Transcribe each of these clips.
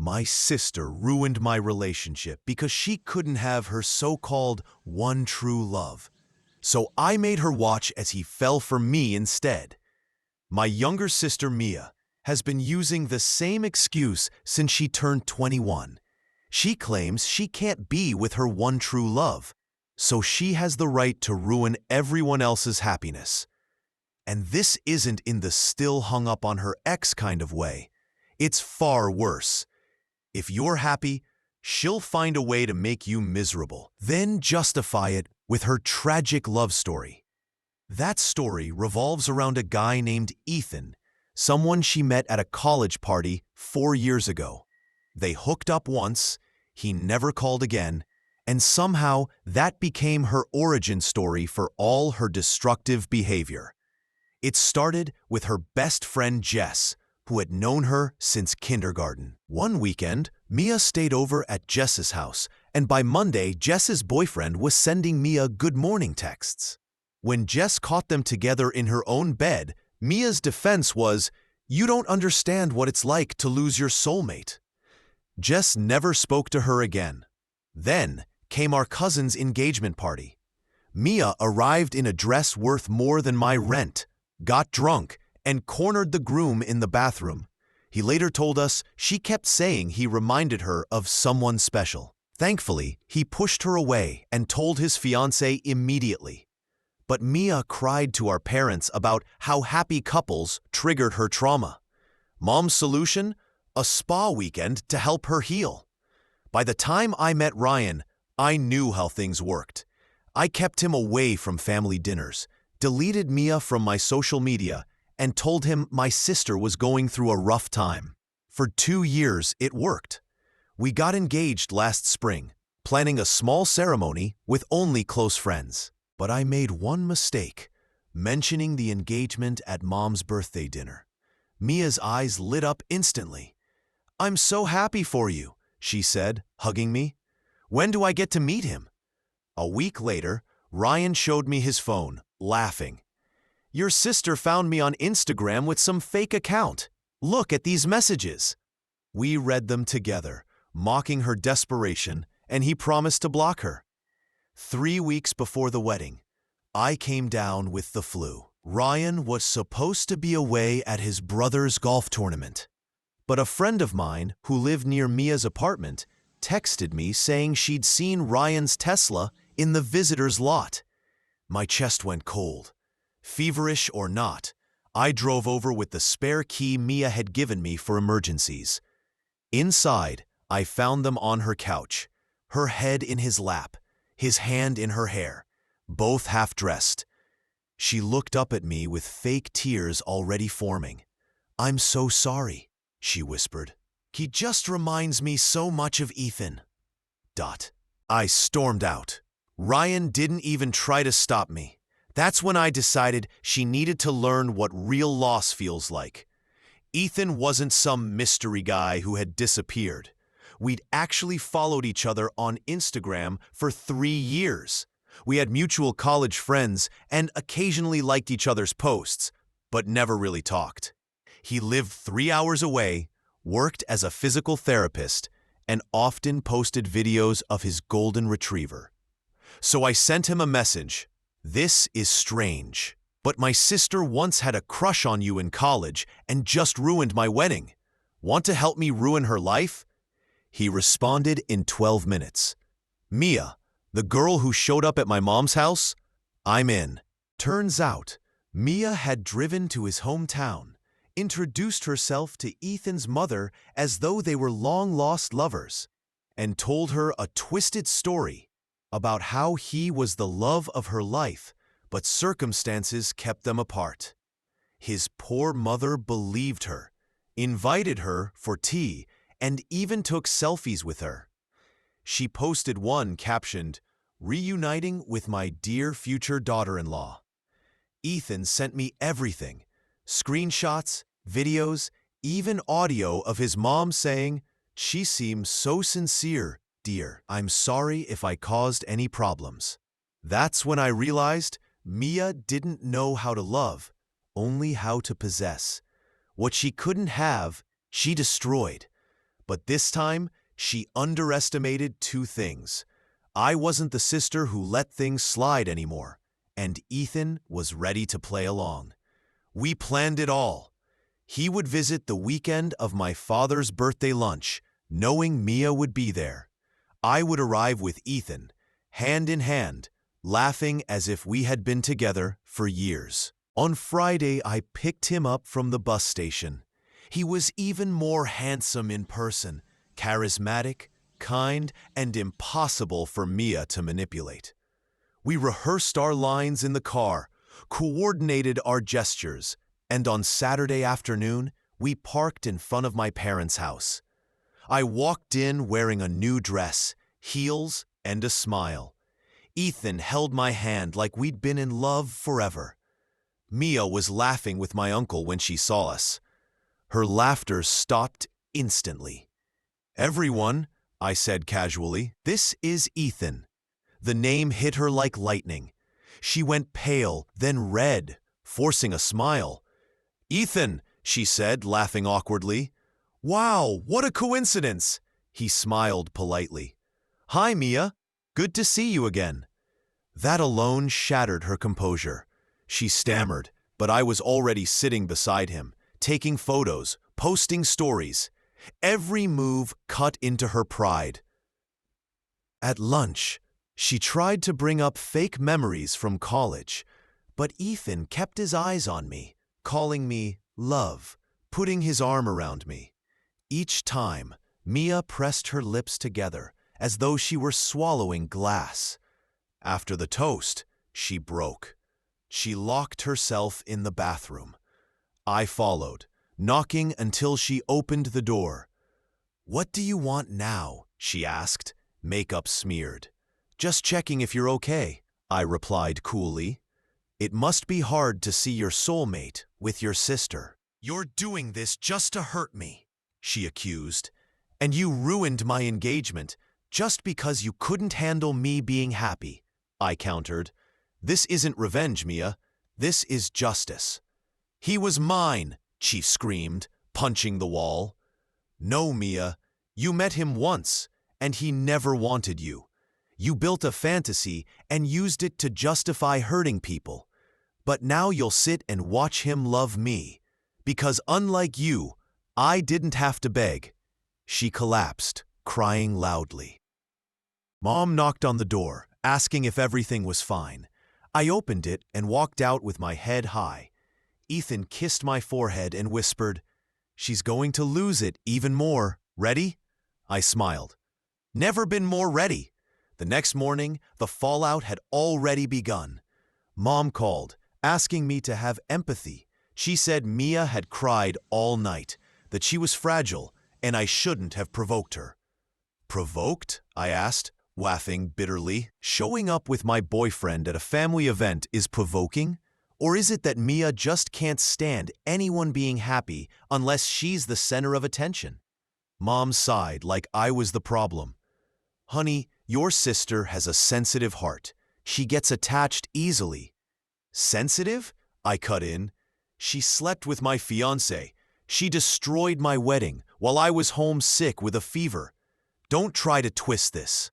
My sister ruined my relationship because she couldn't have her so-called one true love. So I made her watch as he fell for me instead. My younger sister Mia has been using the same excuse since she turned 21. She claims she can't be with her one true love, so she has the right to ruin everyone else's happiness. And this isn't in the still hung up on her ex kind of way. It's far worse. If you're happy, she'll find a way to make you miserable, then justify it with her tragic love story. That story revolves around a guy named Ethan, someone she met at a college party 4 years ago. They hooked up once, he never called again, and somehow that became her origin story for all her destructive behavior. It started with her best friend Jess, who had known her since kindergarten. One weekend, Mia stayed over at Jess's house, and by Monday, Jess's boyfriend was sending Mia good morning texts. When Jess caught them together in her own bed, Mia's defense was, "You don't understand what it's like to lose your soulmate." Jess never spoke to her again. Then came our cousin's engagement party. Mia arrived in a dress worth more than my rent, got drunk, and cornered the groom in the bathroom. He later told us she kept saying he reminded her of someone special. Thankfully, he pushed her away and told his fiancée immediately. But Mia cried to our parents about how happy couples triggered her trauma. Mom's solution? A spa weekend to help her heal. By the time I met Ryan, I knew how things worked. I kept him away from family dinners, deleted Mia from my social media, and told him my sister was going through a rough time. For 2 years, it worked. We got engaged last spring, planning a small ceremony with only close friends. But I made one mistake, mentioning the engagement at Mom's birthday dinner. Mia's eyes lit up instantly. "I'm so happy for you," she said, hugging me. "When do I get to meet him?" A week later, Ryan showed me his phone, laughing. "Your sister found me on Instagram with some fake account. Look at these messages." We read them together, mocking her desperation, and he promised to block her. 3 weeks before the wedding, I came down with the flu. Ryan was supposed to be away at his brother's golf tournament. But a friend of mine who lived near Mia's apartment texted me saying she'd seen Ryan's Tesla in the visitor's lot. My chest went cold. Feverish or not, I drove over with the spare key Mia had given me for emergencies. Inside, I found them on her couch, her head in his lap, his hand in her hair, both half-dressed. She looked up at me with fake tears already forming. "I'm so sorry," she whispered. "He just reminds me so much of Ethan." I stormed out. Ryan didn't even try to stop me. That's when I decided she needed to learn what real loss feels like. Ethan wasn't some mystery guy who had disappeared. We'd actually followed each other on Instagram for 3 years. We had mutual college friends and occasionally liked each other's posts, but never really talked. He lived 3 hours away, worked as a physical therapist, and often posted videos of his golden retriever. So I sent him a message. "This is strange, but my sister once had a crush on you in college and just ruined my wedding. Want to help me ruin her life?" He responded in 12 minutes. "Mia, the girl who showed up at my mom's house? I'm in." Turns out, Mia had driven to his hometown, introduced herself to Ethan's mother as though they were long-lost lovers, and told her a twisted story about how he was the love of her life, but circumstances kept them apart. His poor mother believed her, invited her for tea, and even took selfies with her. She posted one captioned, "Reuniting with my dear future daughter-in-law." Ethan sent me everything, screenshots, videos, even audio of his mom saying, "She seems so sincere, dear. I'm sorry if I caused any problems." That's when I realized Mia didn't know how to love, only how to possess. What she couldn't have, she destroyed. But this time, she underestimated two things. I wasn't the sister who let things slide anymore, and Ethan was ready to play along. We planned it all. He would visit the weekend of my father's birthday lunch, knowing Mia would be there. I would arrive with Ethan, hand in hand, laughing as if we had been together for years. On Friday, I picked him up from the bus station. He was even more handsome in person, charismatic, kind, and impossible for Mia to manipulate. We rehearsed our lines in the car, coordinated our gestures, and on Saturday afternoon, we parked in front of my parents' house. I walked in wearing a new dress, heels, and a smile. Ethan held my hand like we'd been in love forever. Mia was laughing with my uncle when she saw us. Her laughter stopped instantly. "Everyone," I said casually, "this is Ethan." The name hit her like lightning. She went pale, then red, forcing a smile. "Ethan," she said, laughing awkwardly. "Wow, what a coincidence!" He smiled politely. "Hi, Mia. Good to see you again." That alone shattered her composure. She stammered, but I was already sitting beside him, taking photos, posting stories. Every move cut into her pride. At lunch, she tried to bring up fake memories from college, but Ethan kept his eyes on me, calling me love, putting his arm around me. Each time, Mia pressed her lips together, as though she were swallowing glass. After the toast, she broke. She locked herself in the bathroom. I followed, knocking until she opened the door. "What do you want now?" she asked, makeup smeared. "Just checking if you're okay," I replied coolly. "It must be hard to see your soulmate with your sister." "You're doing this just to hurt me," she accused. "And you ruined my engagement just because you couldn't handle me being happy," I countered. "This isn't revenge, Mia. This is justice." "He was mine," she screamed, punching the wall. "No, Mia. You met him once, and he never wanted you. You built a fantasy and used it to justify hurting people. But now you'll sit and watch him love me. Because unlike you, I didn't have to beg." She collapsed, crying loudly. Mom knocked on the door, asking if everything was fine. I opened it and walked out with my head high. Ethan kissed my forehead and whispered, "She's going to lose it even more. Ready?" I smiled. Never been more ready. The next morning, the fallout had already begun. Mom called, asking me to have empathy. She said Mia had cried all night, that she was fragile, and I shouldn't have provoked her. "Provoked?" I asked, laughing bitterly. "Showing up with my boyfriend at a family event is provoking? Or is it that Mia just can't stand anyone being happy unless she's the center of attention?" Mom sighed like I was the problem. "Honey, your sister has a sensitive heart. She gets attached easily." "Sensitive?" I cut in. "She slept with my fiancé. She destroyed my wedding while I was home sick with a fever. Don't try to twist this."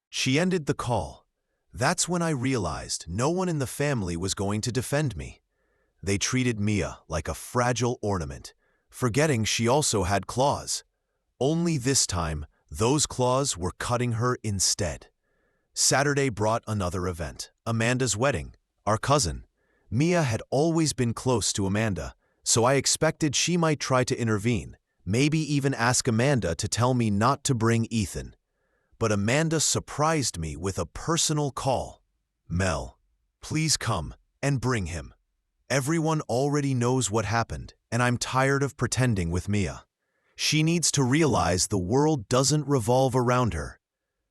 She ended the call. That's when I realized no one in the family was going to defend me. They treated Mia like a fragile ornament, forgetting she also had claws. Only this time, those claws were cutting her instead. Saturday brought another event, Amanda's wedding, our cousin. Mia had always been close to Amanda, so I expected she might try to intervene, maybe even ask Amanda to tell me not to bring Ethan. But Amanda surprised me with a personal call. "Mel, please come and bring him. Everyone already knows what happened, and I'm tired of pretending with Mia. She needs to realize the world doesn't revolve around her."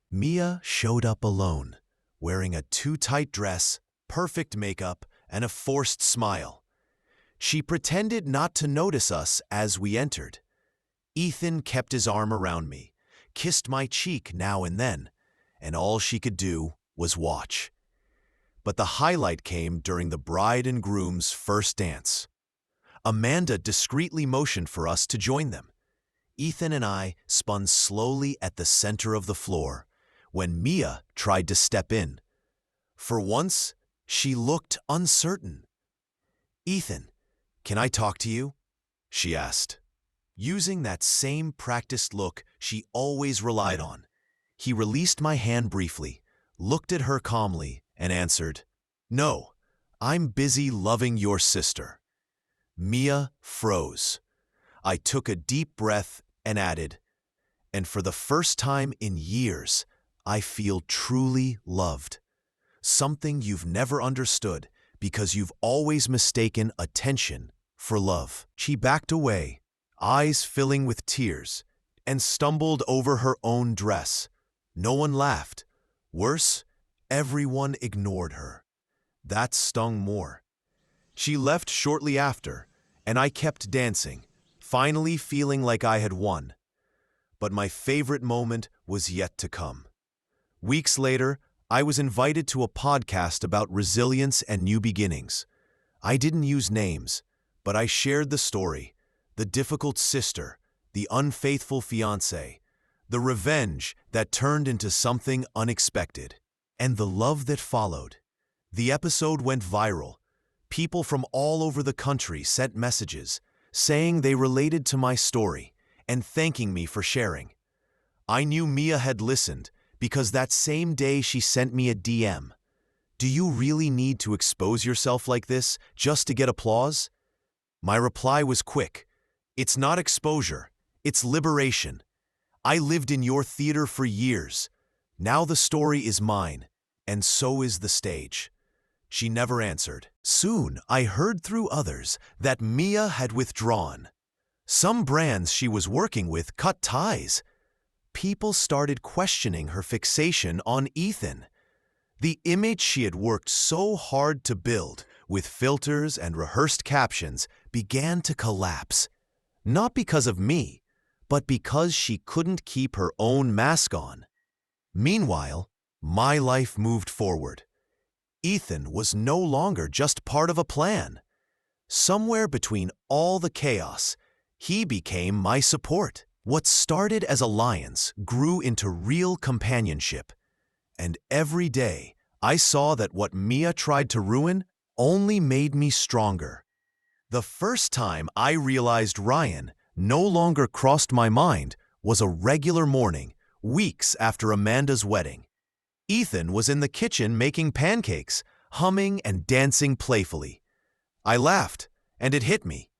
Mia showed up alone, wearing a too-tight dress, perfect makeup, and a forced smile. She pretended not to notice us as we entered. Ethan kept his arm around me, kissed my cheek now and then, and all she could do was watch. But the highlight came during the bride and groom's first dance. Amanda discreetly motioned for us to join them. Ethan and I spun slowly at the center of the floor when Mia tried to step in. For once, she looked uncertain. "Ethan, can I talk to you?" she asked. Using that same practiced look she always relied on, he released my hand briefly, looked at her calmly, and answered, "No, I'm busy loving your sister." Mia froze. I took a deep breath and added, "And for the first time in years, I feel truly loved. Something you've never understood because you've always mistaken attention for love." She backed away, eyes filling with tears, and stumbled over her own dress. No one laughed. Worse, everyone ignored her. That stung more. She left shortly after, and I kept dancing, finally feeling like I had won. But my favorite moment was yet to come. Weeks later, I was invited to a podcast about resilience and new beginnings. I didn't use names, but I shared the story: the difficult sister, the unfaithful fiancé, the revenge that turned into something unexpected, and the love that followed. The episode went viral. People from all over the country sent messages, saying they related to my story and thanking me for sharing. I knew Mia had listened because that same day she sent me a DM. "Do you really need to expose yourself like this just to get applause?" My reply was quick. "It's not exposure, it's liberation. I lived in your theater for years. Now the story is mine, and so is the stage." She never answered. Soon, I heard through others that Mia had withdrawn. Some brands she was working with cut ties. People started questioning her fixation on Ethan. The image she had worked so hard to build, with filters and rehearsed captions, began to collapse. Not because of me, but because she couldn't keep her own mask on. Meanwhile, my life moved forward. Ethan was no longer just part of a plan. Somewhere between all the chaos, he became my support. What started as alliance grew into real companionship. And every day, I saw that what Mia tried to ruin only made me stronger. The first time I realized Ryan no longer crossed my mind was a regular morning, weeks after Amanda's wedding. Ethan was in the kitchen making pancakes, humming and dancing playfully. I laughed, and it hit me.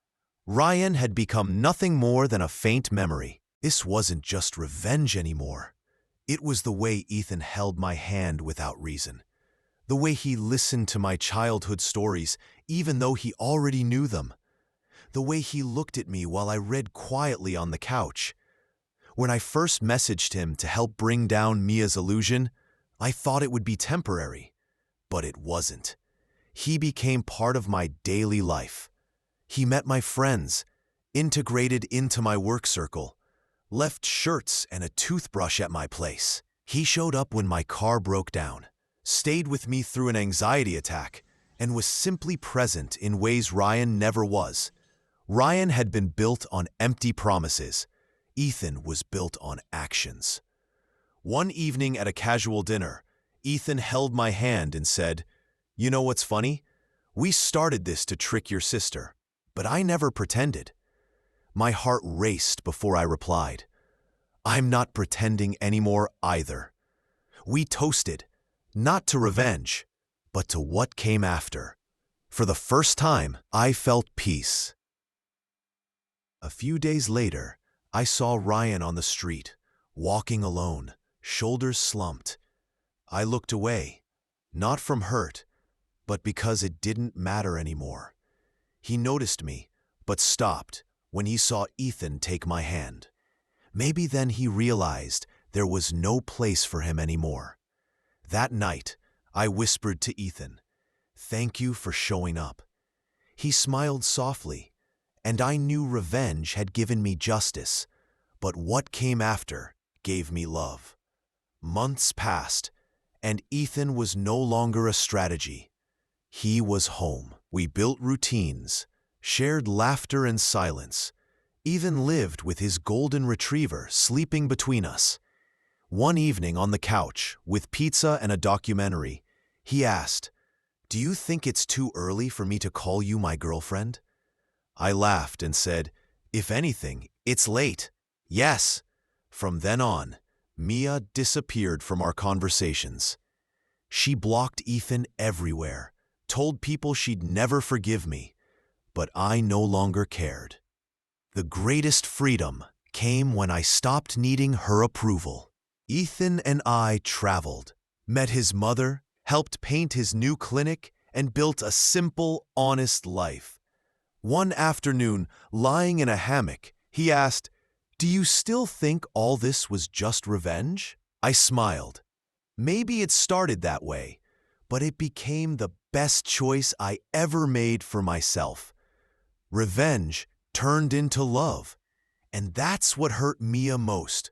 Ryan had become nothing more than a faint memory. This wasn't just revenge anymore. It was the way Ethan held my hand without reason. The way he listened to my childhood stories, even though he already knew them. The way he looked at me while I read quietly on the couch. When I first messaged him to help bring down Mia's illusion, I thought it would be temporary. But it wasn't. He became part of my daily life. He met my friends, integrated into my work circle, left shirts and a toothbrush at my place. He showed up when my car broke down, stayed with me through an anxiety attack, and was simply present in ways Ryan never was. Ryan had been built on empty promises. Ethan was built on actions. One evening at a casual dinner, Ethan held my hand and said, "You know what's funny? We started this to trick your sister, but I never pretended." My heart raced before I replied, "I'm not pretending anymore either." We toasted, not to revenge, but to what came after. For the first time, I felt peace. A few days later, I saw Ryan on the street, walking alone, shoulders slumped. I looked away, not from hurt, but because it didn't matter anymore. He noticed me, but stopped when he saw Ethan take my hand. Maybe then he realized there was no place for him anymore. That night, I whispered to Ethan, "Thank you for showing up." He smiled softly, and I knew revenge had given me justice, but what came after gave me love. Months passed, and Ethan was no longer a strategy. He was home. We built routines, shared laughter and silence. even lived with his golden retriever sleeping between us. One evening on the couch, with pizza and a documentary, he asked, "Do you think it's too early for me to call you my girlfriend?" I laughed and said, "If anything, it's late." Yes. From then on, Mia disappeared from our conversations. She blocked Ethan everywhere, told people she'd never forgive me, but I no longer cared. The greatest freedom came when I stopped needing her approval. Ethan and I traveled, met his mother, helped paint his new clinic, and built a simple, honest life. One afternoon, lying in a hammock, he asked, "Do you still think all this was just revenge?" I smiled. Maybe it started that way, but it became the best choice I ever made for myself. Revenge turned into love, and that's what hurt Mia most.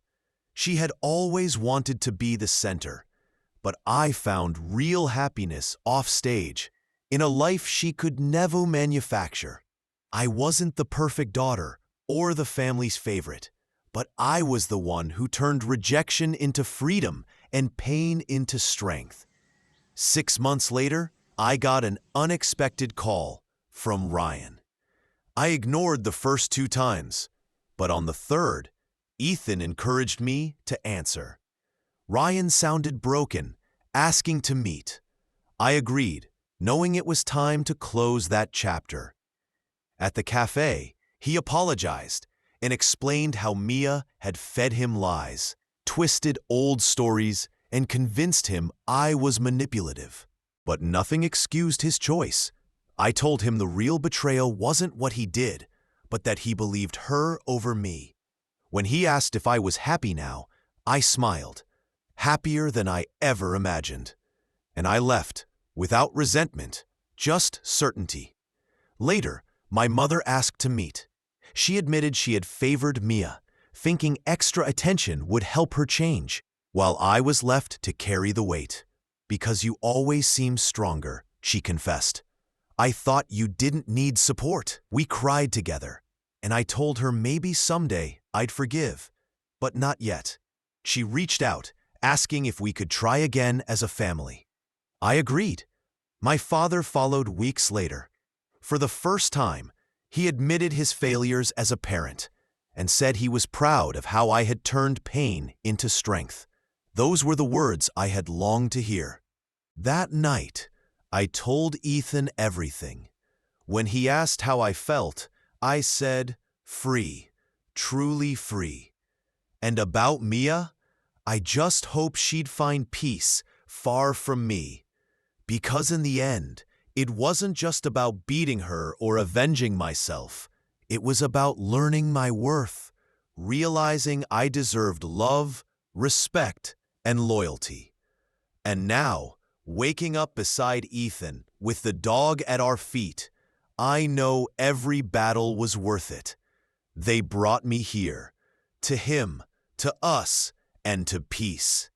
She had always wanted to be the center, but I found real happiness off stage, in a life she could never manufacture. I wasn't the perfect daughter or the family's favorite, but I was the one who turned rejection into freedom and pain into strength. 6 months later, I got an unexpected call from Ryan. I ignored the first 2 times, but on the third, Ethan encouraged me to answer. Ryan sounded broken, asking to meet. I agreed, knowing it was time to close that chapter. At the cafe, he apologized and explained how Mia had fed him lies, twisted old stories, and convinced him I was manipulative. But nothing excused his choice. I told him the real betrayal wasn't what he did, but that he believed her over me. When he asked if I was happy now, I smiled, happier than I ever imagined. And I left, without resentment, just certainty. Later, my mother asked to meet. She admitted she had favored Mia, thinking extra attention would help her change, while I was left to carry the weight. "Because you always seem stronger," she confessed. "I thought you didn't need support." We cried together, and I told her maybe someday I'd forgive, but not yet. She reached out, asking if we could try again as a family. I agreed. My father followed weeks later. For the first time, he admitted his failures as a parent and said he was proud of how I had turned pain into strength. Those were the words I had longed to hear. That night, I told Ethan everything. When he asked how I felt, I said, "Free, truly free." And about Mia, I just hope she'd find peace far from me. Because in the end, it wasn't just about beating her or avenging myself. It was about learning my worth, realizing I deserved love, respect, and loyalty. And now, waking up beside Ethan with the dog at our feet, I know every battle was worth it. They brought me here, to him, to us, and to peace.